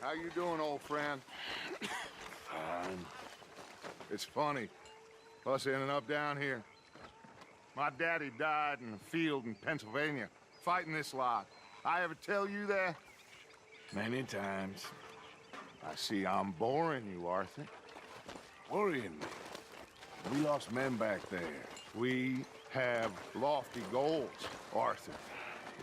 How you doing, old friend? Fine. It's funny, us ending up down here. My daddy died in a field in Pennsylvania, fighting this lot. I ever tell you that? Many times. I see I'm boring you, Arthur. Worrying me. We lost men back there. We have lofty goals, Arthur.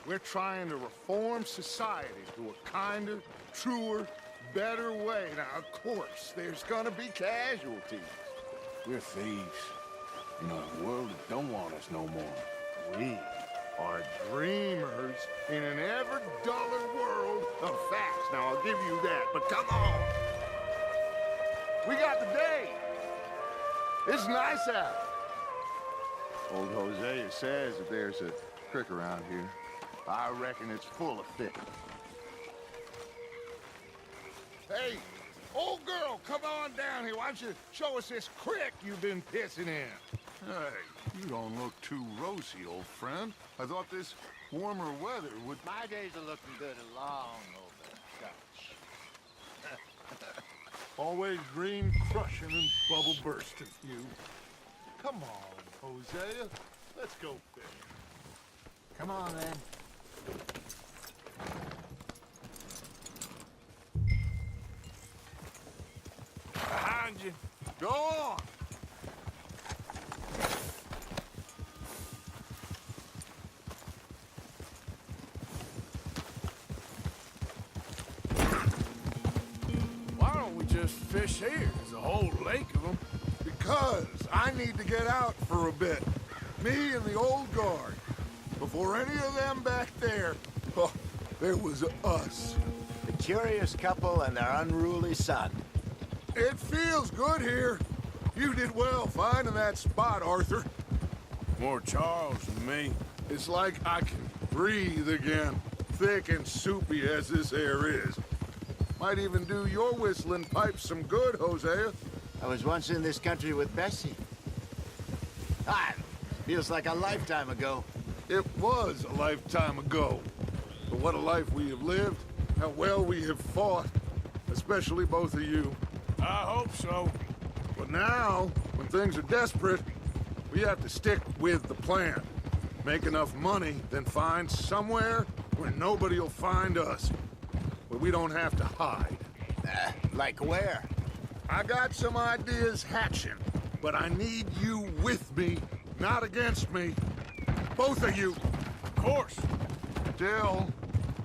We're trying to reform society to a kinder, truer, better way. Now, of course, there's gonna be casualties. We're thieves. In a world that don't want us no more. We are dreamers in an ever duller world of facts. Now, I'll give you that, but come on. We got the day. It's nice out. Old Hosea says that there's a creek around here. I reckon it's full of fish. Hey, old girl, come on down here. Why don't you show us this creek you've been pissing in? Hey, you don't look too rosy, old friend. I thought this warmer weather would... My days are looking good along over Dutch. Always dream crushing and bubble bursting, you. Come on, Hosea. Let's go fish. Come on, then. Behind you. Go on. Why don't we just fish here? There's a whole lake of them. Because I need to get out for a bit. Me and the old guard. Before any of them back there, oh, there was us. The curious couple and their unruly son. It feels good here. You did well finding that spot, Arthur. More Charles than me. It's like I can breathe again, thick and soupy as this air is. Might even do your whistling pipes some good, Hosea. I was once in this country with Bessie. Ah, feels like a lifetime ago. It was a lifetime ago. But what a life we have lived, how well we have fought, especially both of you. I hope so. But now, when things are desperate, we have to stick with the plan. Make enough money, then find somewhere where nobody will find us. Where we don't have to hide. Like where? I got some ideas hatching, but I need you with me, not against me. Both of you. Of course. Still,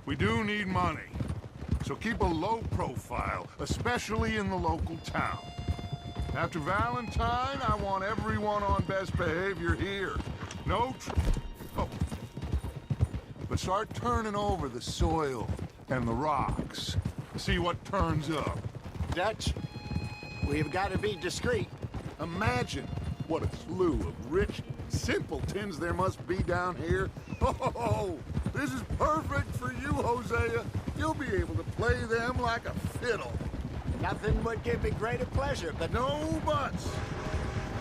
we do need money. So keep a low profile, especially in the local town. After Valentine, I want everyone on best behavior here. No oh. But start turning over the soil and the rocks. See what turns up. Dutch, we've got to be discreet. Imagine what a slew of rich simpletons there must be down here. Oh, this is perfect for you, Hosea. You'll be able to play them like a fiddle. Nothing would give me greater pleasure, but No buts.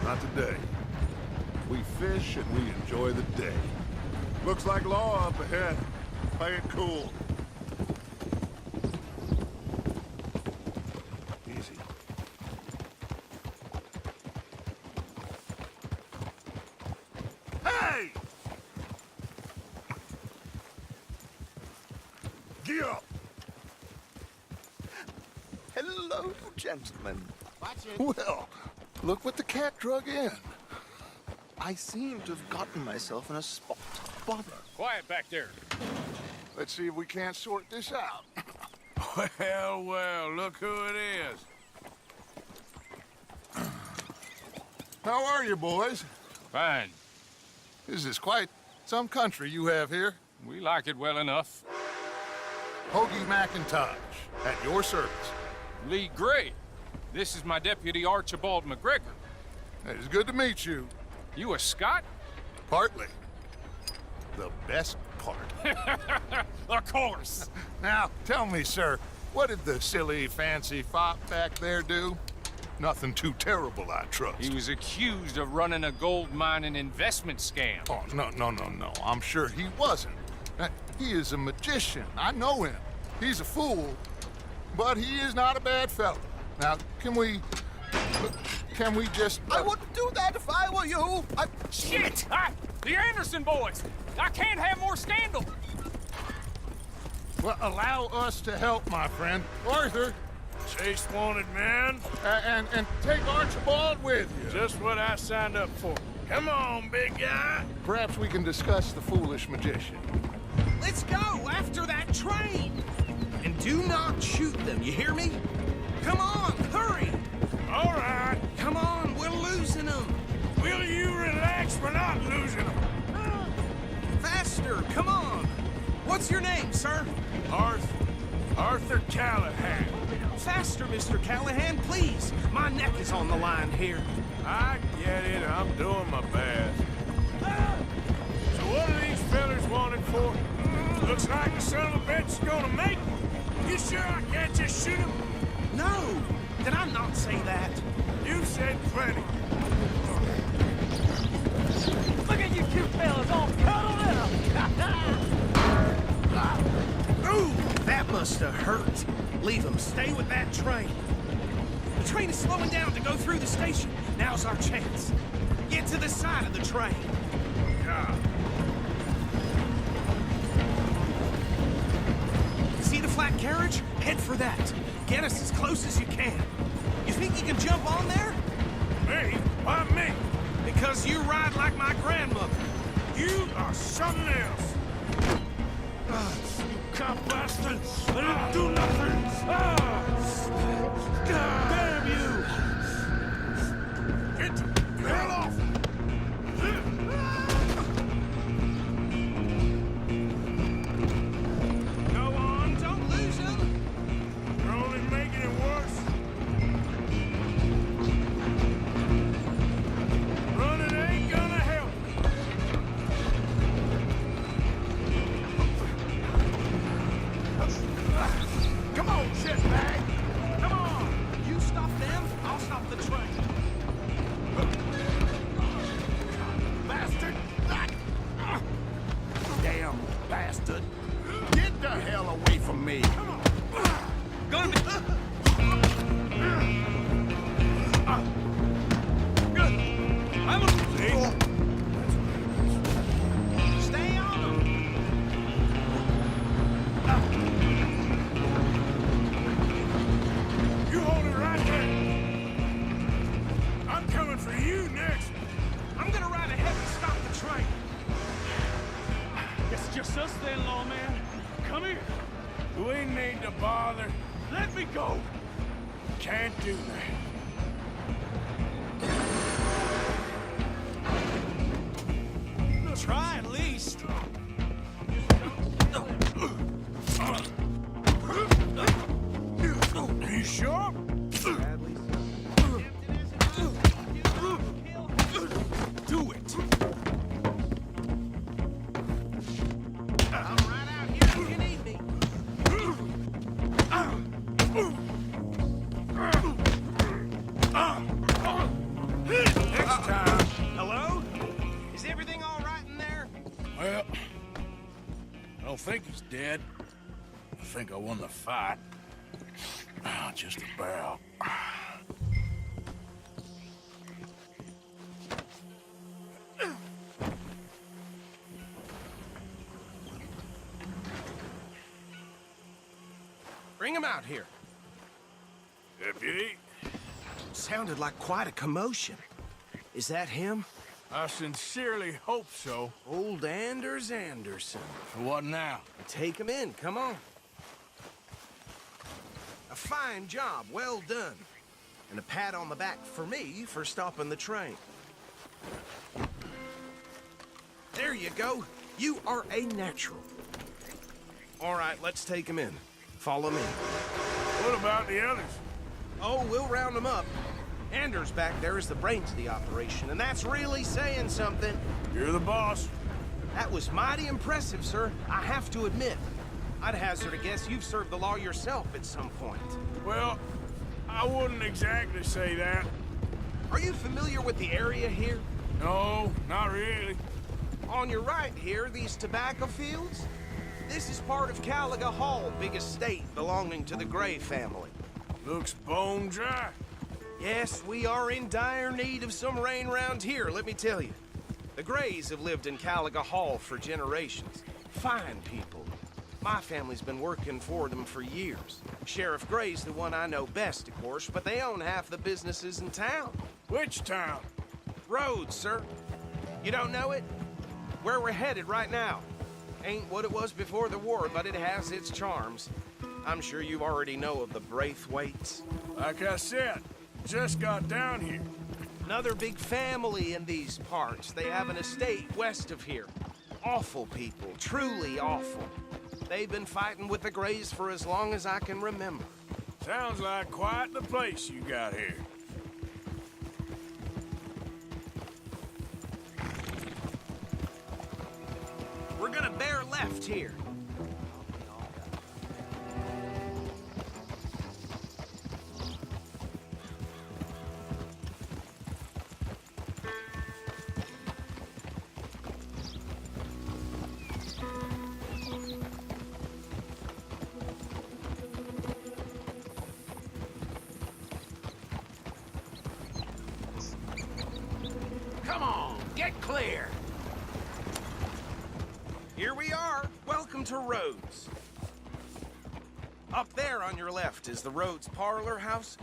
Not today. We fish and we enjoy the day. Looks like law up ahead. Play it cool. Easy. Hey! Get up! Hello, gentlemen. Watch it. Well, look what the cat drug in. I seem to have gotten myself in a spot of bother. Quiet back there. Let's see if we can't sort this out. Well, well, look who it is. How are you, boys? Fine. This is quite some country you have here. We like it well enough. Hoagie McIntosh, at your service. Lee Gray. This is my deputy Archibald McGregor. It's good to meet you. You a Scot? Partly. The best part. Of course. Now, tell me, sir, what did the silly, fancy fop back there do? Nothing too terrible, I trust. He was accused of running a gold mining investment scam. Oh, no. I'm sure he wasn't. He is a magician. I know him. He's a fool. but he is not a bad fellow. Now, can we just... I wouldn't do that if I were you. Shit! The Anderson boys! I can't have more scandal! Well, allow us to help, my friend. Arthur, Chase wanted man. and take Archibald with you. Just what I signed up for. Come on, big guy. Perhaps we can discuss the foolish magician. Let's go after that train! And do not shoot them, you hear me? Come on, hurry! All right. Come on, we're losing them! Will you relax? We're not losing them. Faster, come on! What's your name, sir? Arthur Callahan. Faster, Mr. Callahan, please! My neck is on the line here. I get it. I'm doing my best. So what are these fellas wanted for? Looks like the son of a bitch is gonna make one. You sure I can't just shoot him? No! Did I not say that? You said plenty. Look at you two fellas all cuddled up! Ooh, that must have hurt. Leave them. Stay with that train. The train is slowing down to go through the station. Now's our chance. Get to the side of the train. Yeah. See the flat carriage? Head for that. Get us as close as you can. You think you can jump on there? Me? Why me? Because you ride like my grandmother. You are something else. Cop bastard! I didn't do nothing! God damn you! Get the hell off! Go on, don't lose him. You're only making it worse. Running ain't gonna help. Come on, shitbag! Come on. You stop them, I'll stop the train. Bastard! Damn bastard! Get the hell away from me! Gonna be... I'm a... Stay on them. You hold it right there. I'm coming for you next. I'm gonna ride ahead and stop the train. It's just us then, lawman. Come here. We need to bother. Let me go. Can't do that. Try at least. You sure? Do it. I'm right out here if you need me. Next time. Hello? Is everything all right in there? Well, I don't think he's dead. I think I won the fight. Just about. Bring him out here. Deputy, Sounded like quite a commotion. Is that him? I sincerely hope so. Old Anders Anderson. What now? Take him in, come on. A fine job, well done. And a pat on the back for me for stopping the train. There you go. You are a natural. All right, let's take him in. Follow me. What about the others? Oh, we'll round them up. Anders back there is the brains of the operation, and that's really saying something. You're the boss. That was mighty impressive, sir. I have to admit. I'd hazard a guess you've served the law yourself at some point. Well, I wouldn't exactly say that. Are you familiar with the area here? No, not really. On your right here, these tobacco fields? This is part of Caliga Hall, big estate belonging to the Gray family. Looks bone dry. Yes, we are in dire need of some rain round here, let me tell you. The Grays have lived in Caliga Hall for generations. Fine people. My family's been working for them for years. Sheriff Gray's the one I know best, of course, but they own half the businesses in town. Which town? Rhodes, sir. You don't know it? Where we're headed right now. Ain't what it was before the war, but it has its charms. I'm sure you already know of the Braithwaites. Like I said, just got down here. Another big family in these parts. They have an estate west of here. Awful people, truly awful. They've been fighting with the Grays for as long as I can remember. Sounds like quite the place you got here. We're gonna bear left here. Come on, get clear. Here we are. Welcome to Rhodes. Up there on your left is the Rhodes Parlor House.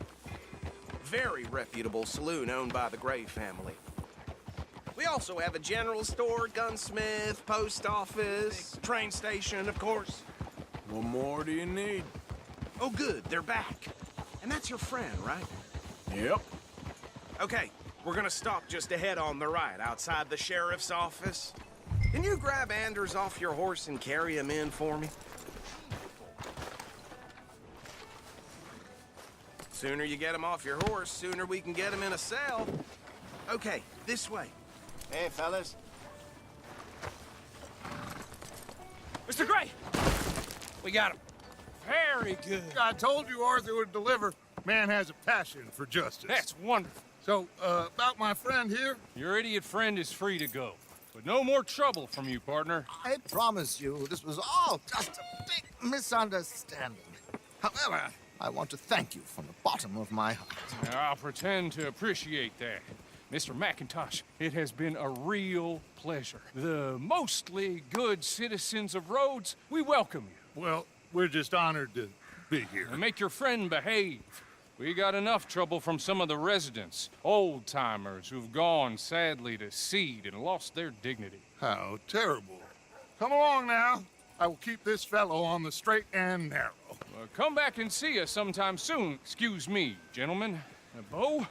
Very reputable saloon owned by the Gray family. We also have a general store, gunsmith, post office, train station, of course. What more do you need? Oh, good, they're back. And that's your friend, right? Yep. Okay, we're gonna stop just ahead on the right, outside the sheriff's office. Can you grab Anders off your horse and carry him in for me? Sooner you get him off your horse, sooner we can get him in a cell. Okay, this way. Hey, fellas. Mr. Gray! We got him. Very good. I told you Arthur would deliver. Man has a passion for justice. That's wonderful. So, about my friend here? Your idiot friend is free to go. But no more trouble from you, partner. I promise you, this was all just a big misunderstanding. However, I want to thank you from the bottom of my heart. Now, I'll pretend to appreciate that. Mr. McIntosh, it has been a real pleasure. The mostly good citizens of Rhodes, we welcome you. Well, we're just honored to be here. And make your friend behave. We got enough trouble from some of the residents, old-timers who've gone, sadly, to seed and lost their dignity. How terrible. Come along now. I will keep this fellow on the straight and narrow. Come back and see us sometime soon. Excuse me, gentlemen. Bo,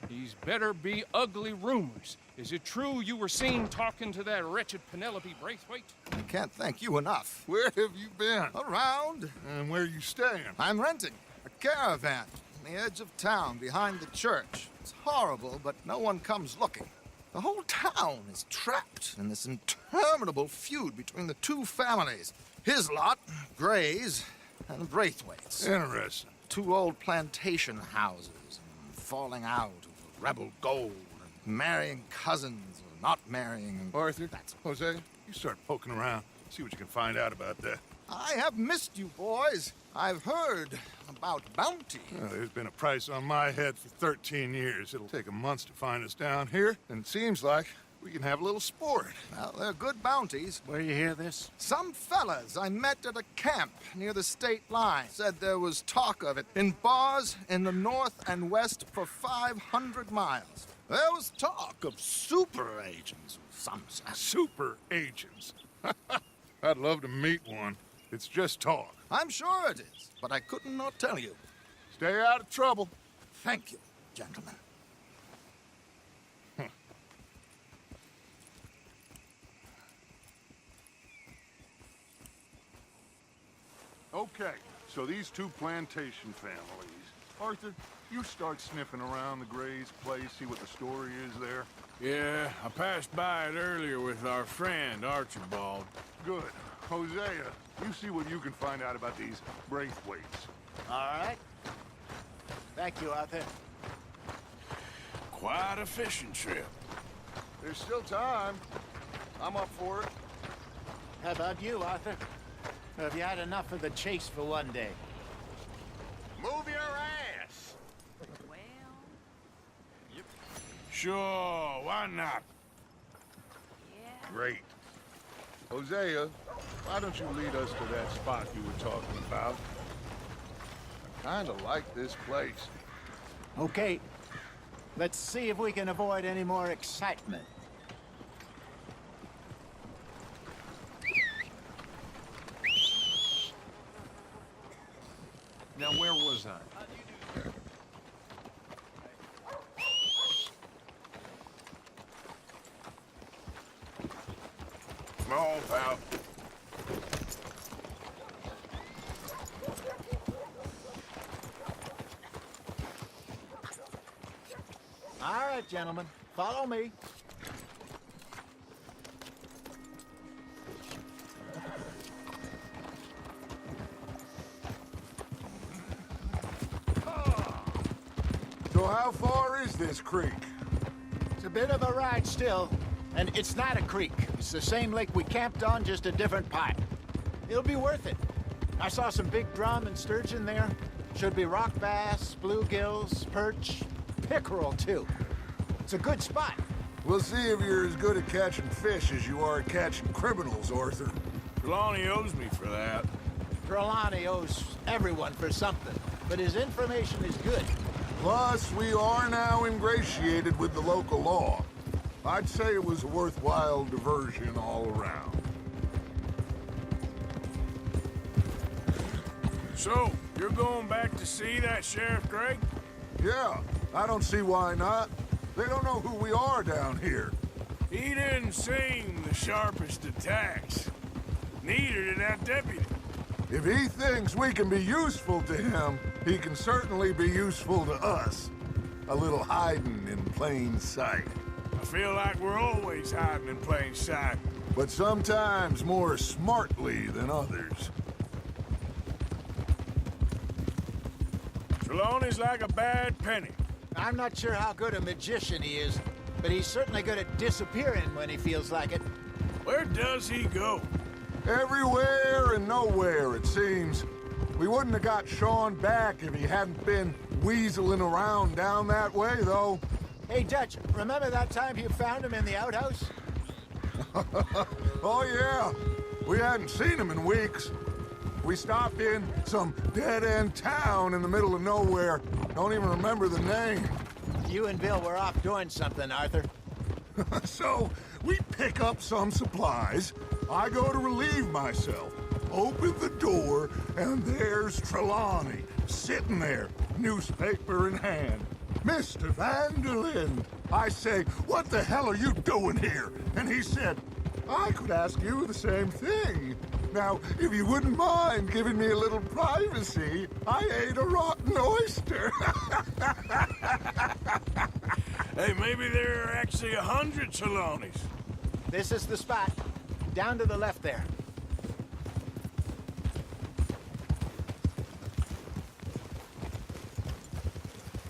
these better be ugly rumors. Is it true you were seen talking to that wretched Penelope Braithwaite? I can't thank you enough. Where have you been? Around, And where you staying? I'm renting a caravan on the edge of town behind the church. It's horrible, but no one comes looking. The whole town is trapped in this interminable feud between the two families. His lot, Gray's, and the Braithwaites. Interesting. Two old plantation houses, and falling out over rebel gold, and marrying cousins or not marrying. And Arthur, that's Jose, you start poking around. See what you can find out about that. I have missed you, boys. I've heard about bounty. Well, there's been a price on my head for 13 years. It'll take a month to find us down here, and it seems like we can have a little sport. Well, they're good bounties. Where you hear this? Some fellas I met at a camp near the state line said there was talk of it in bars in the north and west for 500 miles. There was talk of super agents, some said. Super agents. I'd love to meet one. It's just talk. I'm sure it is, but I couldn't not tell you. Stay out of trouble. Thank you, gentlemen. Okay, so these two plantation families. Arthur, you start sniffing around the Gray's place, see what the story is there. Yeah, I passed by it earlier with our friend, Archibald. Good. Hosea, you see what you can find out about these Braithwaites. All right. Thank you, Arthur. Quite a fishing trip. There's still time. I'm up for it. How about you, Arthur? Have you had enough of the chase for one day? Move your ass! Well, Sure, why not? yeah. Great. Hosea, why don't you lead us to that spot you were talking about? I kinda like this place. Okay. Let's see if we can avoid any more excitement. Now, where was I? Come on, pal. All right, gentlemen. Follow me. So how far is this creek? It's a bit of a ride still, and it's not a creek. It's the same lake we camped on, just a different part. It'll be worth it. I saw some big drum and sturgeon there. Should be rock bass, bluegills, perch, pickerel too. It's a good spot. We'll see if you're as good at catching fish as you are at catching criminals, Arthur. Trelawney owes me for that. Trelawney owes everyone for something, but his information is good. Plus, we are now ingratiated with the local law. I'd say it was a worthwhile diversion all around. So, you're going back to see that Sheriff Gregg? Yeah, I don't see why not. They don't know who we are down here. He didn't seem the sharpest attacks. Neither did that deputy. If he thinks we can be useful to him, he can certainly be useful to us. A little hiding in plain sight. I feel like we're always hiding in plain sight. But sometimes more smartly than others. Trelawney's like a bad penny. I'm not sure how good a magician he is, but he's certainly good at disappearing when he feels like it. Where does he go? Everywhere and nowhere, it seems. We wouldn't have got Sean back if he hadn't been weaseling around down that way, though. Hey, Dutch, remember that time you found him in the outhouse? Oh, yeah. We hadn't seen him in weeks. We stopped in some dead-end town in the middle of nowhere. Don't even remember the name. You and Bill were off doing something, Arthur. So, we pick up some supplies. I go to relieve myself. Open the door, and there's Trelawney, sitting there, newspaper in hand. Mr. Vanderlyn. I say, what the hell are you doing here? And he said, I could ask you the same thing. Now, if you wouldn't mind giving me a little privacy, I ate a rotten oyster. Hey, maybe there are actually 100 Trelawneys. This is the spot. Down to the left there.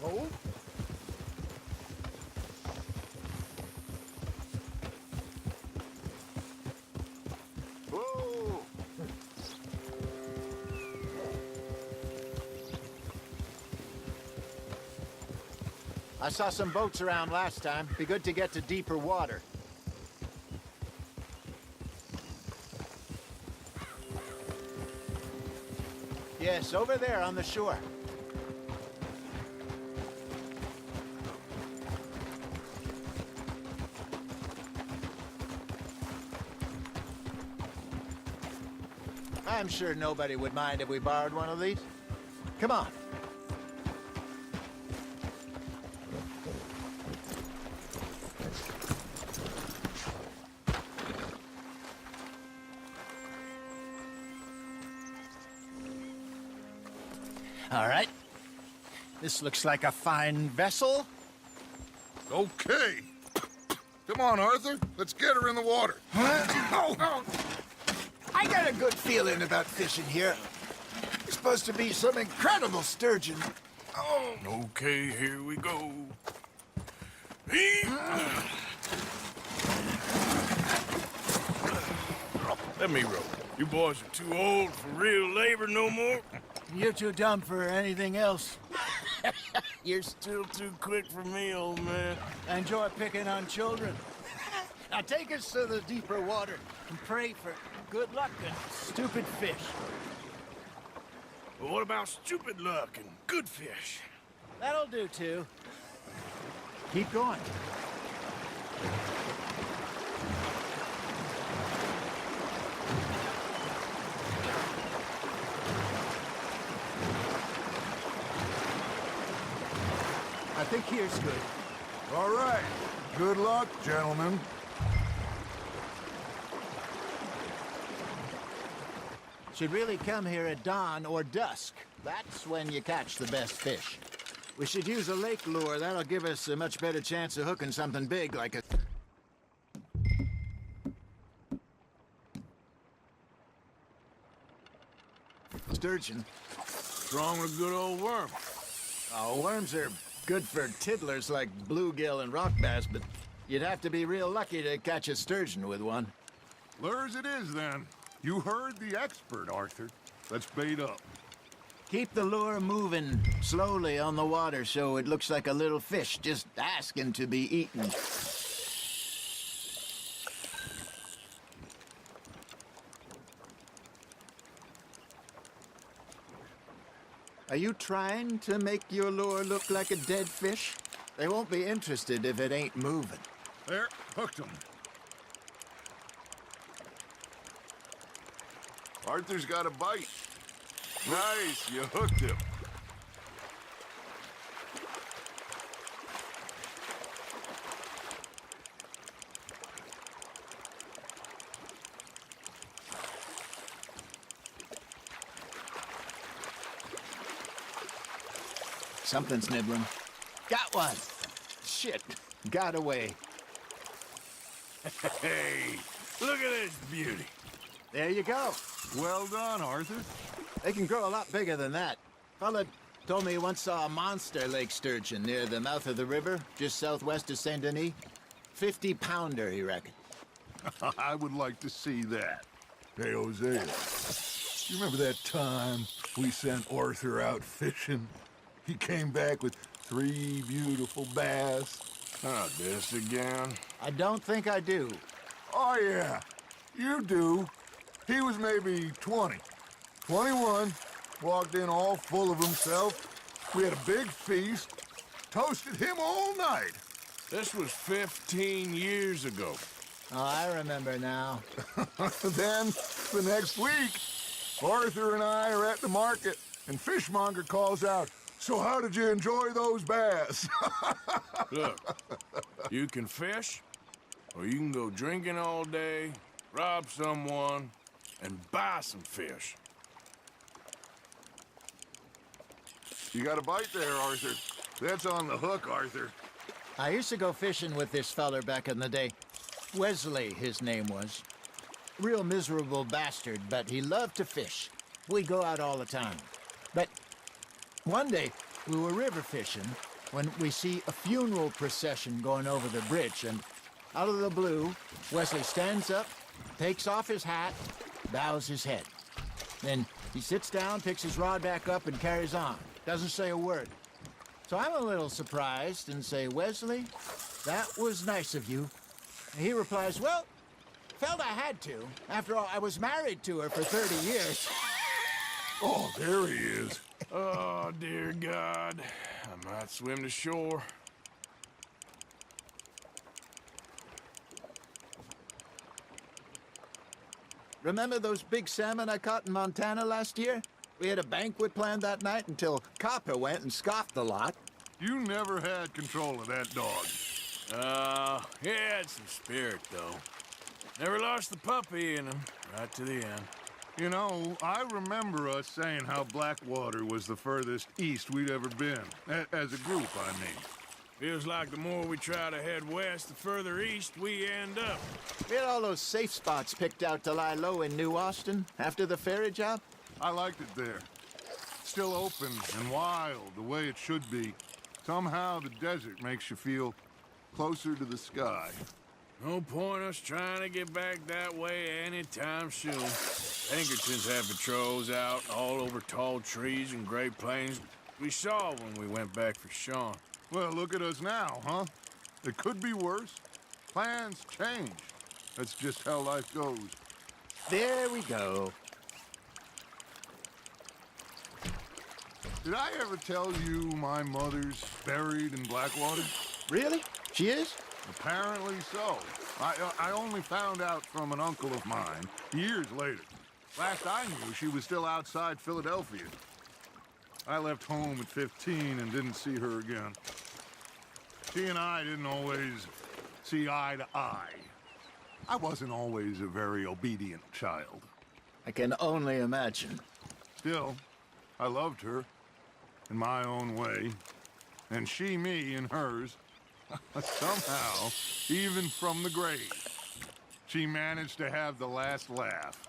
Oh? Whoa! I saw some boats around last time. Be good to get to deeper water. Yes, over there on the shore. I'm sure nobody would mind if we borrowed one of these. Come on. All right. This looks like a fine vessel. Okay. Come on, Arthur. Let's get her in the water. Oh. I got a good feeling about fishing here. It's supposed to be some incredible sturgeon. Oh. Okay, here we go. Let me roll. You boys are too old for real labor no more? You're too dumb for anything else. You're still too quick for me, old man. I enjoy picking on children. Now take us to the deeper water and pray for good luck and stupid fish. But what about stupid luck and good fish? That'll do, too. Keep going. I think here's good. All right. Good luck, gentlemen. Should really come here at dawn or dusk. That's when you catch the best fish. We should use a lake lure. That'll give us a much better chance of hooking something big like a... sturgeon. Strong with a good old worm. Oh, worms are good for tiddlers like bluegill and rock bass, but you'd have to be real lucky to catch a sturgeon with one. Lures it is, then. You heard the expert, Arthur. Let's bait up. Keep the lure moving slowly on the water so it looks like a little fish just asking to be eaten. Are you trying to make your lure look like a dead fish? They won't be interested if it ain't moving. There, hooked him. Arthur's got a bite. Nice, you hooked him. Something's nibbling. Got one. Shit, got away. Hey, look at this beauty. There you go. Well done, Arthur. They can grow a lot bigger than that. Fella told me he once saw a monster lake sturgeon near the mouth of the river, just southwest of Saint Denis. 50-pounder, he reckoned. I would like to see that. Hey, Hosea, you remember that time we sent Arthur out fishing? He came back with 3 beautiful bass. Oh, this again? I don't think I do. Oh, yeah, you do. He was maybe 20, 21, walked in all full of himself. We had a big feast, toasted him all night. This was 15 years ago. Oh, I remember now. Then, the next week, Arthur and I are at the market, and Fishmonger calls out, "So how did you enjoy those bass?" Look, you can fish, or you can go drinking all day, rob someone, and buy some fish. You got a bite there, Arthur. That's on the hook, Arthur. I used to go fishing with this feller back in the day. Wesley, his name was. Real miserable bastard, but he loved to fish. We'd go out all the time. But one day, we were river fishing when we see a funeral procession going over the bridge, and out of the blue, Wesley stands up, takes off his hat, bows his head. Then he sits down, picks his rod back up, and carries on. Doesn't say a word. So I'm a little surprised and say, "Wesley, that was nice of you." And he replies, "Well, felt I had to. After all, I was married to her for 30 years. Oh, there he is. Oh, dear God. I might swim to shore. Remember those big salmon I caught in Montana last year? We had a banquet planned that night until Copper went and scoffed the lot. You never had control of that dog. He had some spirit, though. Never lost the puppy in him, right to the end. You know, I remember us saying how Blackwater was the furthest east we'd ever been. As a group, I mean. Feels like the more we try to head west, the further east we end up. We had all those safe spots picked out to lie low in New Austin after the ferry job. I liked it there. Still open and wild, the way it should be. Somehow the desert makes you feel closer to the sky. No point us trying to get back that way anytime soon. Pinkertons have patrols out all over tall trees and Great Plains. We saw when we went back for Sean. Well, look at us now, huh? It could be worse. Plans change. That's just how life goes. There we go. Did I ever tell you my mother's buried in Blackwater? Really? She is? Apparently so. I only found out from an uncle of mine years later. Last I knew, she was still outside Philadelphia. I left home at 15 and didn't see her again. She and I didn't always see eye to eye. I wasn't always a very obedient child. I can only imagine. Still, I loved her in my own way, and she me in hers. Somehow, even from the grave, she managed to have the last laugh.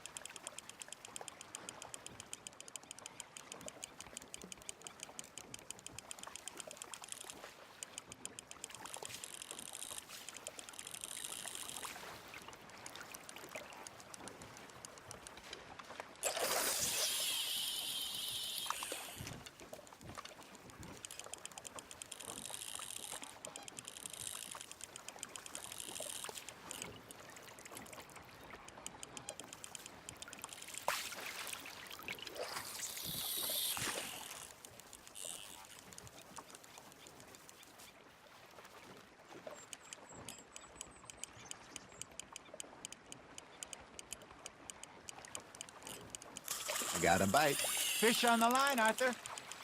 Got a bite. Fish on the line, Arthur.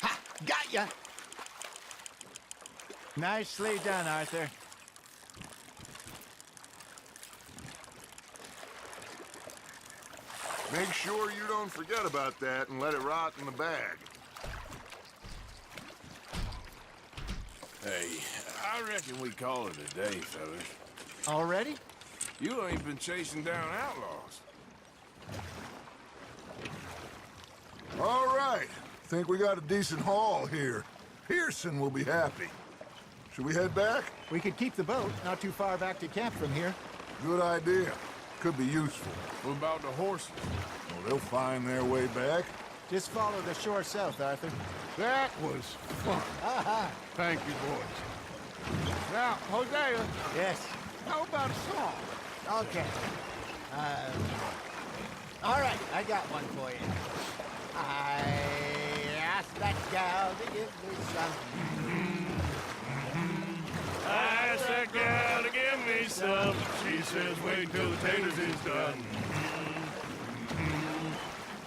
Ha! Got ya! Nicely done, Arthur. Make sure you don't forget about that and let it rot in the bag. Hey, I reckon we call it a day, fellas. Already? You ain't been chasing down outlaws. All right. Think we got a decent haul here. Pearson will be happy. Should we head back? We could keep the boat not too far back to camp from here. Good idea. Could be useful. What about the horses? Well, they'll find their way back. Just follow the shore south, Arthur. That was fun. Thank you, boys. Now, Hosea, Yes. how about a song? Okay. All right, I got one for you. I asked that gal to give me some. I asked that gal to give me some. She says, wait till the taters is done.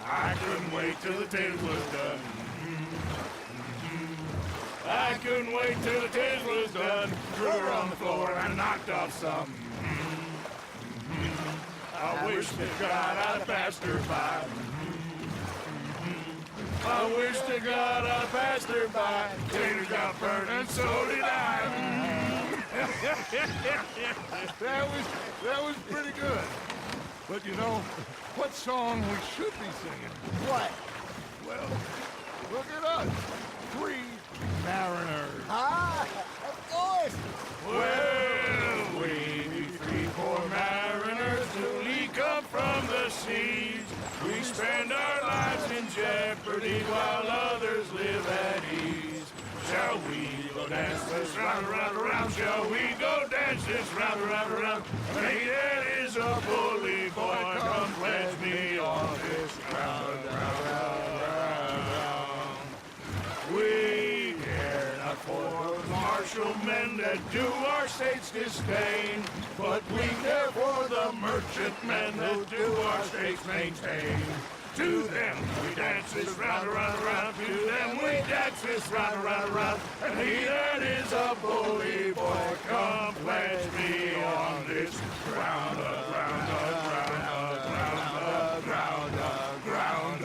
I couldn't wait till the taters was done. I couldn't wait till the taters was done. Threw her on the floor and I knocked off some. I wish to God I'd passed her by. I wish to God I passed her by. Tater got burned and so did I. That was pretty good. But you know, what song we should be singing? What? Well, look at us. 3 mariners. Ah, of course. Well, we 3 poor mariners newly come from the seas. We spend our lives in jeopardy while others live at ease. Shall we go dance this round, around, around? Shall we go dance this round, around, around? Hey, that is a bully boy. Come pledge me on this round, round, round, round. We care not for martial men that do our state's disdain, but we care for the merchant men that do our state's maintain. To them we dance this round, around, around. To them we dance this round, around, around. And he that is a bully boy, come pledge me on this ground, ground, ground, ground, ground, ground, ground.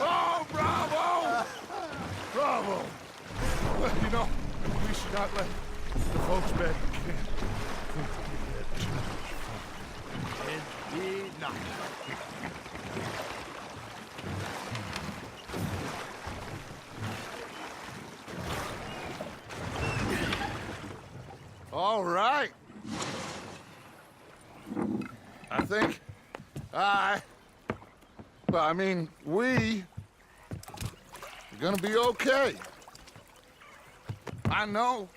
Oh, bravo! Bravo! Well, you know, we should not let the folks back again. Indeed not. All right. I think we are gonna be okay. I know.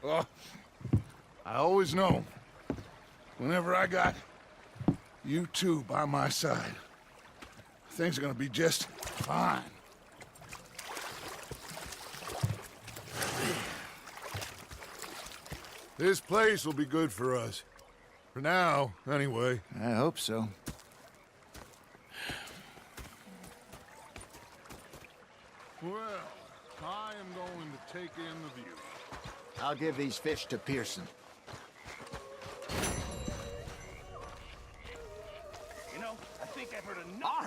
Oh, I always know. Whenever I got you two by my side, things are gonna be just fine. This place will be good for us. For now, anyway. I hope so. Well, I am going to take in the view. I'll give these fish to Pearson. You know, I think I've heard enough.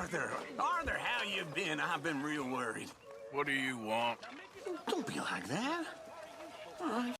Arthur, how you been? I've been real worried. What do you want? Don't be like that.